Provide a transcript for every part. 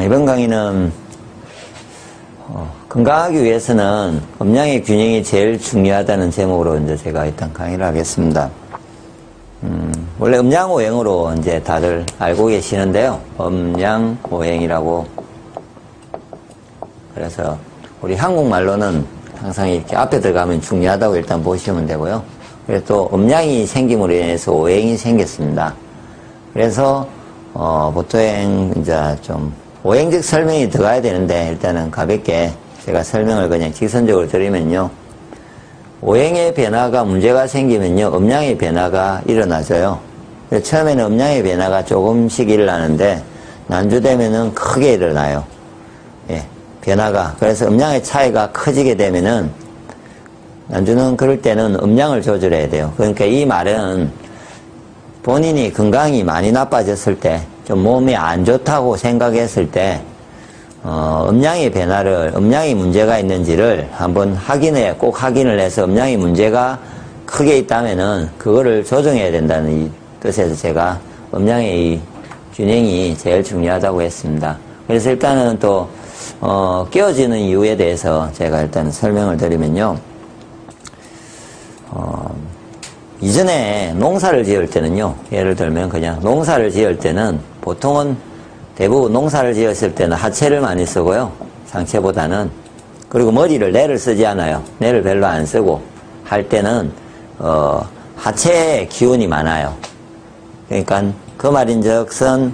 이번 강의는 건강하기 위해서는 음양의 균형이 제일 중요하다는 제목으로 이제 제가 일단 강의를 하겠습니다. 원래 음양오행으로 이제 다들 알고 계시는데요. 음양오행이라고. 그래서 우리 한국말로는 항상 이렇게 앞에 들어가면 중요하다고 일단 보시면 되고요. 그래서 또 음양이 생김으로 인해서 오행이 생겼습니다. 그래서 보통 이제 좀 오행적 설명이 들어가야 되는데 일단은 가볍게 제가 설명을 그냥 직선적으로 드리면요. 오행의 변화가 문제가 생기면요. 음양의 변화가 일어나져요. 처음에는 음양의 변화가 조금씩 일어나는데 난주되면은 크게 일어나요. 예, 변화가. 그래서 음양의 차이가 커지게 되면은 난주는 그럴 때는 음양을 조절해야 돼요. 그러니까 이 말은 본인이 건강이 많이 나빠졌을 때, 좀 몸이 안 좋다고 생각했을 때, 음양의 변화를, 음양이 문제가 있는지를 한번 꼭 확인을 해서 음양이 문제가 크게 있다면은 그거를 조정해야 된다는 이 뜻에서 제가 음양의 이 균형이 제일 중요하다고 했습니다. 그래서 일단은 또, 깨어지는 이유에 대해서 제가 일단 설명을 드리면요. 이전에 농사를 지을 때는요, 예를 들면 그냥 농사를 지을 때는 보통은 대부분 농사를 지었을 때는 하체를 많이 쓰고요, 상체보다는. 그리고 뇌를 쓰지 않아요. 뇌를 별로 안 쓰고 할 때는 하체에 기운이 많아요. 그러니까 그 말인즉슨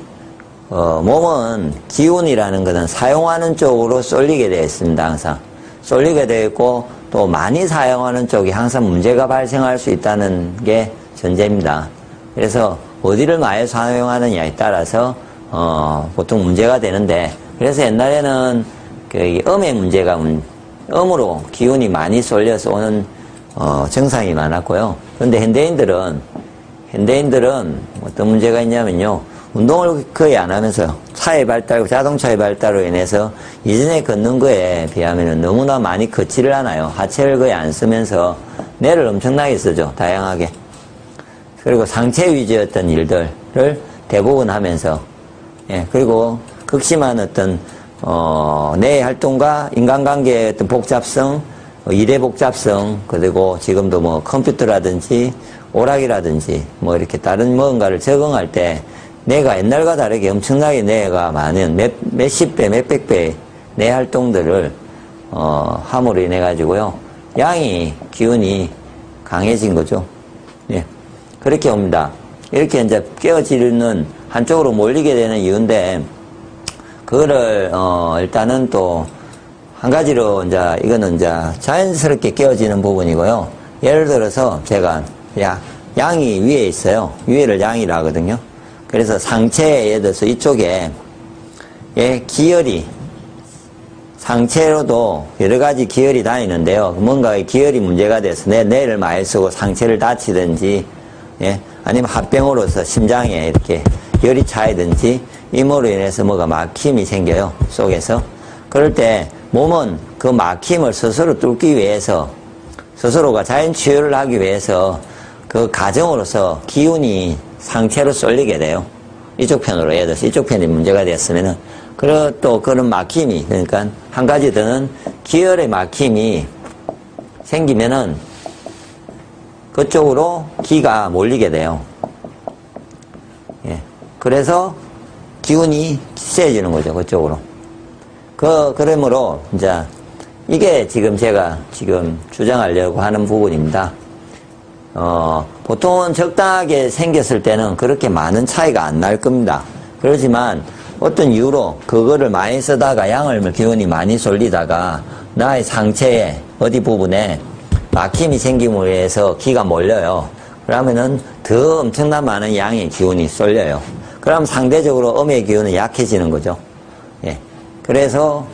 몸은 기운이라는 것은 사용하는 쪽으로 쏠리게 되어 있습니다. 항상 쏠리게 되어 있고 또 많이 사용하는 쪽이 항상 문제가 발생할 수 있다는 게 전제입니다. 그래서 어디를 많이 사용하느냐에 따라서 보통 문제가 되는데, 그래서 옛날에는 그 음의 문제가 음으로 기운이 많이 쏠려서 오는 증상이 많았고요. 그런데 현대인들은 어떤 문제가 있냐면요, 운동을 거의 안 하면서요, 차의 발달, 자동차의 발달로 인해서 이전에 걷는 거에 비하면 너무나 많이 걷지를 않아요. 하체를 거의 안 쓰면서 뇌를 엄청나게 쓰죠, 다양하게. 그리고 상체 위주였던 일들을 대부분 하면서, 예, 그리고 극심한 어떤 뇌 활동과 인간관계의 어떤 복잡성, 일의 복잡성, 그리고 지금도 뭐 컴퓨터라든지 오락이라든지 뭐 이렇게 다른 뭔가를 적응할 때 뇌가 옛날과 다르게 엄청나게 뇌가 많은 몇십 배, 몇백 배 뇌 활동들을 함으로 인해 가지고요, 기운이 강해진 거죠. 예, 그렇게 옵니다. 이렇게 이제 깨어지는 한쪽으로 몰리게 되는 이유인데, 그거를 일단은 또 한 가지로 이거는 자연스럽게 깨어지는 부분이고요. 예를 들어서 제가 양이 위에 있어요. 위에를 양이라 하거든요. 그래서 상체에 예를 들어서 이쪽에 기혈이, 상체로도 여러 가지 기혈이 다니는데요. 뭔가 기혈이 문제가 돼서 뇌를 많이 쓰고 상체를 다치든지, 아니면 합병으로서 심장에 이렇게 열이 차이든지, 이모로 인해서 뭐가 막힘이 생겨요, 속에서. 그럴 때 몸은 그 막힘을 스스로 뚫기 위해서, 스스로가 자연 치유를 하기 위해서 그 과정으로서 기운이 상체로 쏠리게 돼요. 이쪽 편으로, 예를 들어서 이쪽 편이 문제가 됐으면은, 그리고 또 그런 막힘이, 그러니까 한 가지 더는 기혈의 막힘이 생기면은 그쪽으로 기가 몰리게 돼요. 예. 그래서 기운이 세지는 거죠, 그쪽으로. 그러므로, 이게 지금 제가 주장하려고 하는 부분입니다. 보통은 적당하게 생겼을 때는 그렇게 많은 차이가 안 날 겁니다. 그렇지만 어떤 이유로 그거를 많이 쓰다가 기운이 많이 쏠리다가 나의 상체에 어디 부분에 막힘이 생김으로 해서 기가 몰려요. 그러면은 더 엄청난 많은 양의 기운이 쏠려요. 그럼 상대적으로 음의 기운은 약해지는 거죠. 예. 그래서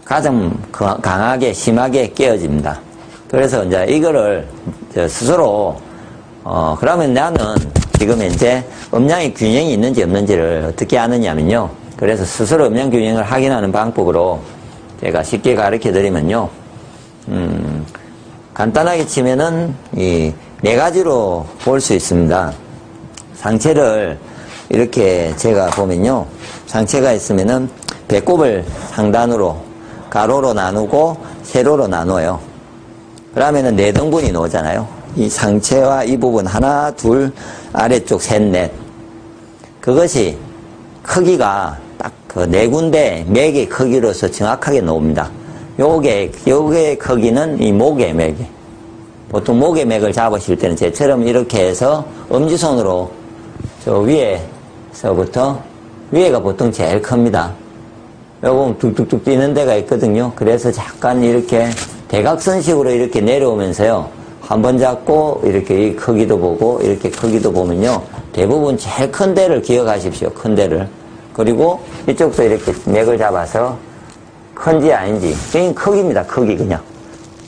가장 강하게 심하게 깨어집니다. 그래서 이거를 스스로 그러면 나는 지금 현재 음양의 균형이 있는지 없는지를 어떻게 아느냐면요. 그래서 스스로 음양 균형을 확인하는 방법으로 제가 쉽게 가르쳐 드리면요. 간단하게 치면은 이 네 가지로 볼 수 있습니다. 상체를 이렇게 제가 보면요. 상체가 있으면은 배꼽을 상단으로 가로로 나누고 세로로 나눠요. 그러면은 4등분이 나오잖아요. 이 상체와 이 부분 하나, 둘, 아래쪽 셋, 넷. 그것이 크기가 딱 그 4군데 맥의 크기로서 정확하게 나옵니다. 요게 크기는 이 목의 맥이. 보통 목의 맥을 잡으실 때는 제처럼 이렇게 해서 엄지손으로 저 위에서부터 위에가 보통 제일 큽니다. 요거 뚝뚝뚝 뛰는 데가 있거든요. 그래서 잠깐 이렇게 대각선식으로 이렇게 내려오면서요. 한번 잡고 이렇게 이 크기도 보고 이렇게 크기도 보면요. 대부분 제일 큰 데를 기억하십시오. 큰 데를. 그리고 이쪽도 이렇게 맥을 잡아서 큰지 아닌지. 그냥 크기입니다. 크기 그냥.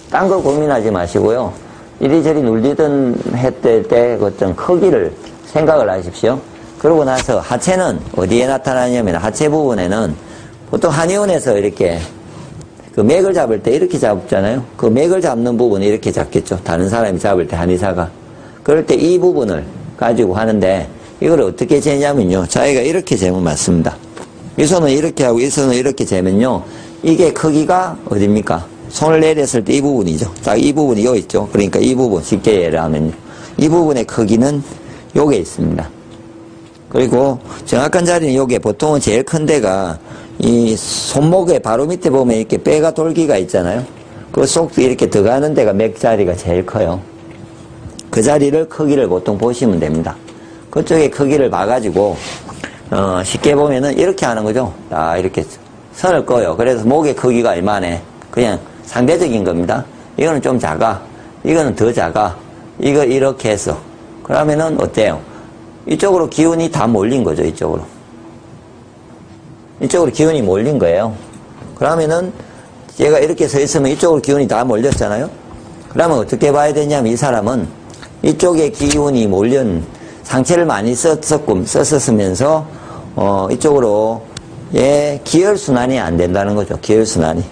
딴 거 고민하지 마시고요. 이리저리 눌리던 했을 때 어떤 크기를 생각을 하십시오. 그러고 나서 하체는 어디에 나타나냐면 하체 부분에는 보통 한의원에서 이렇게 그 맥을 잡을 때 이렇게 잡잖아요. 그 맥을 잡는 부분을 이렇게 잡겠죠. 다른 사람이 잡을 때 한의사가. 그럴 때 이 부분을 가지고 하는데 이걸 어떻게 재냐면요. 자기가 이렇게 재면 맞습니다. 이 손은 이렇게 하고 이 손은 이렇게 재면요. 이게 크기가 어딥니까? 손을 내렸을 때 이 부분이죠. 딱 이 부분이 여기 있죠. 그러니까 이 부분 쉽게 예를 하면요. 이 부분의 크기는 요게 있습니다. 그리고 정확한 자리는 요게 보통은 제일 큰 데가 이 손목에 바로 밑에 보면 이렇게 뼈가 돌기가 있잖아요. 그 속도 이렇게 들어가는 데가 맥 자리가 제일 커요. 그 자리를 크기를 보통 보시면 됩니다. 그쪽에 크기를 봐가지고 쉽게 보면은 이렇게 하는 거죠. 이렇게 선을 꺼요. 그래서 목의 크기가 얼마네. 그냥 상대적인 겁니다. 이거는 좀 작아. 이거는 더 작아. 이거 이렇게 해서 그러면은 어때요? 이쪽으로 기운이 다 몰린 거죠. 이쪽으로 기운이 몰린 거예요. 그러면은 얘가 이렇게 서 있으면 이쪽으로 기운이 다 몰렸잖아요. 그러면 어떻게 봐야 되냐면 이 사람은 이쪽에 기운이 몰린 상체를 많이 썼으면서 이쪽으로 기혈순환이 안 된다는 거죠. 기혈순환이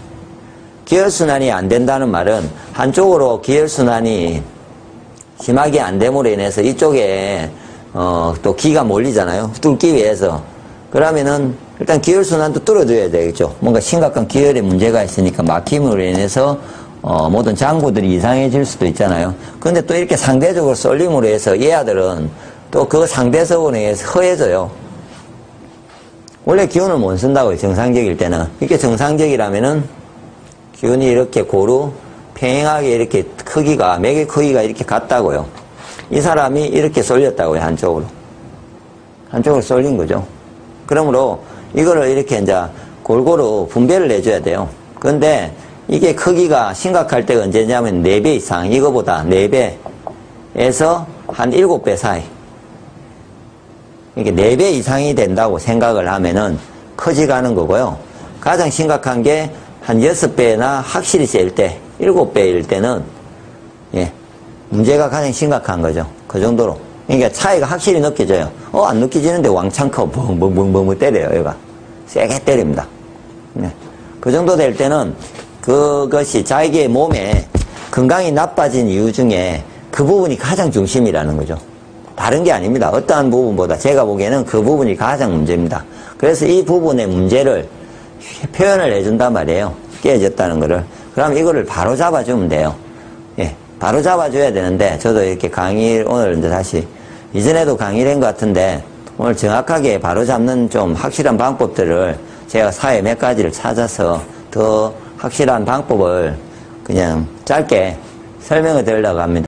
안 된다는 말은 한쪽으로 기혈순환이 심하게 안 됨으로 인해서 이쪽에 또 기가 몰리잖아요. 뚫기 위해서. 그러면은 일단 기혈순환도 뚫어줘야 되겠죠. 뭔가 심각한 기혈에 문제가 있으니까 막힘으로 인해서 모든 장부들이 이상해질 수도 있잖아요. 근데 또 이렇게 상대적으로 쏠림으로 해서 얘아들은 또 그 상대적으로 해서 허해져요. 원래 기운을 못 쓴다고요. 정상적일 때는. 이게 정상적이라면은 기운이 이렇게 고루 평행하게 이렇게 크기가 맥의 크기가 이렇게 같다고요. 이 사람이 이렇게 쏠렸다고요. 한쪽으로 쏠린 거죠. 그러므로 이거를 이렇게 이제 골고루 분배를 해줘야 돼요. 그런데 이게 크기가 심각할 때가 언제냐면 4배 이상, 이거보다 4배에서 한 7배 사이. 이게 4배 이상이 된다고 생각을 하면은 커지가는 거고요. 가장 심각한 게 한 6배나 확실히 셀 때, 7배일 때는, 문제가 가장 심각한 거죠. 그 정도로. 그러니까 차이가 확실히 느껴져요. 안 느껴지는데 왕창 커. 벙벙벙벙 때려요, 얘가. 세게 때립니다. 그 정도 될 때는 그것이 자기의 몸에 건강이 나빠진 이유 중에 그 부분이 가장 중심이라는 거죠. 다른 게 아닙니다. 어떠한 부분보다 제가 보기에는 그 부분이 가장 문제입니다. 그래서 이 부분의 문제를 표현을 해준단 말이에요. 깨졌다는 거를. 그럼 이거를 바로 잡아주면 돼요. 바로 잡아줘야 되는데, 저도 이렇게 오늘 이제 다시, 이전에도 강의를 한 것 같은데, 오늘 정확하게 바로 잡는 좀 확실한 방법들을 제가 사회 몇 가지를 찾아서 더 확실한 방법을 그냥 짧게 설명을 드리려고 합니다.